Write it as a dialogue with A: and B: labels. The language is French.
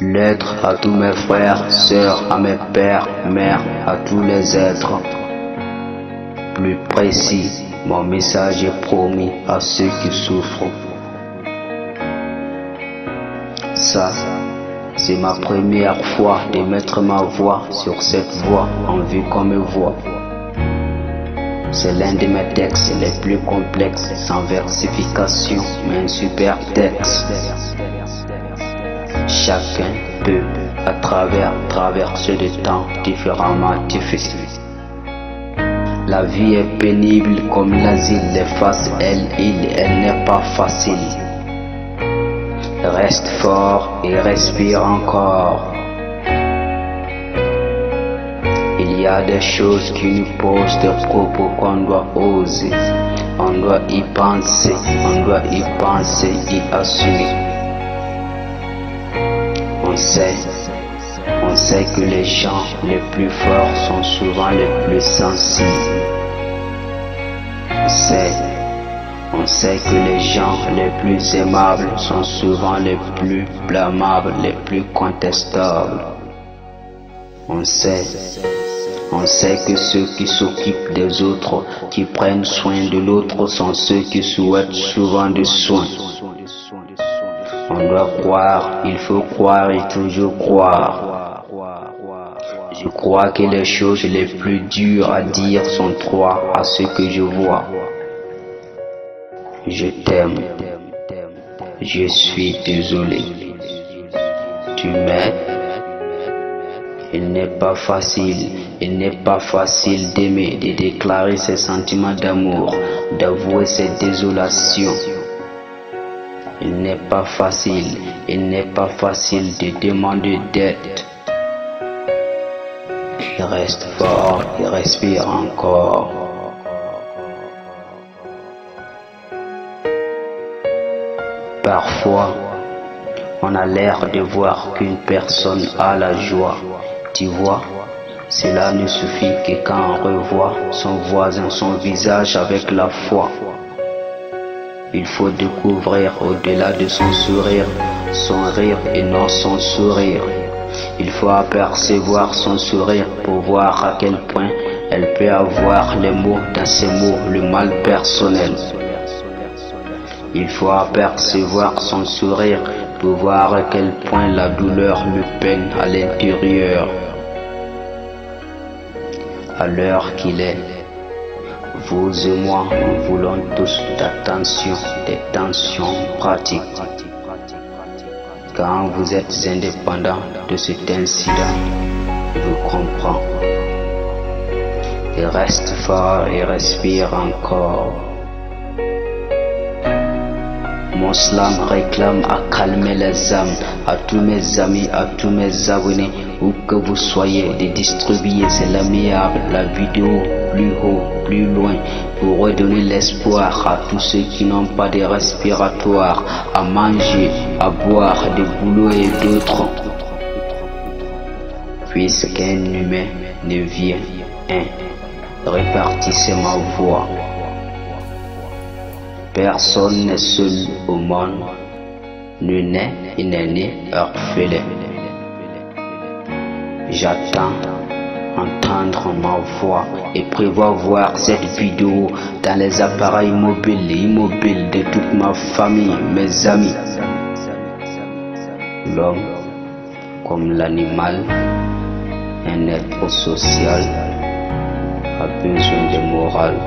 A: Lettre à tous mes frères, sœurs, à mes pères, mères, à tous les êtres. Plus précis, mon message est promis à ceux qui souffrent. Ça, c'est ma première fois de mettre ma voix sur cette voix en vue qu'on me voit. C'est l'un de mes textes les plus complexes, sans versification, mais un super texte. Chacun peut, à travers traverser des temps différemment difficiles. La vie est pénible comme l'asile, les faces, elle n'est pas facile. Reste fort et respire encore. Il y a des choses qui nous posent des propos qu'on doit oser. On doit y penser, y assumer. On sait que les gens les plus forts sont souvent les plus sensibles. On sait que les gens les plus aimables sont souvent les plus blâmables, les plus contestables. On sait que ceux qui s'occupent des autres, qui prennent soin de l'autre, sont ceux qui souhaitent souvent des soins. On doit croire, il faut croire et toujours croire. Je crois que les choses les plus dures à dire sont trois à ce que je vois. Je t'aime. Je suis désolé. Tu m'aimes. Il n'est pas facile d'aimer, de déclarer ses sentiments d'amour, d'avouer ses désolations. Il n'est pas facile de demander d'aide. Il reste fort, il respire encore. Parfois, on a l'air de voir qu'une personne a la joie. Tu vois, cela ne suffit que quand on revoit son voisin, son visage avec la foi. Il faut découvrir au-delà de son sourire, son rire et non son sourire. Il faut apercevoir son sourire pour voir à quel point elle peut avoir les mots dans ses mots, le mal personnel. Il faut apercevoir son sourire pour voir à quel point la douleur lui peine à l'intérieur. À l'heure qu'il est, vous et moi, nous voulons tous d'attention, des tensions pratiques. Quand vous êtes indépendant de cet incident, je vous comprends. Il reste fort et respire encore. Mon slam réclame à calmer les âmes, à tous mes amis, à tous mes abonnés, où que vous soyez, de distribuer, c'est l'amiable, la vidéo plus haut, plus loin, pour redonner l'espoir à tous ceux qui n'ont pas de respiratoire, à manger, à boire, des boulots et d'autres. Puisqu'un humain devient un, répartissez ma voix. Personne n'est seul au monde, nul n'est né orphelin. J'attends entendre ma voix et prévois voir cette vidéo dans les appareils mobiles et immobiles de toute ma famille, mes amis. L'homme, comme l'animal, un être social, a besoin de morale.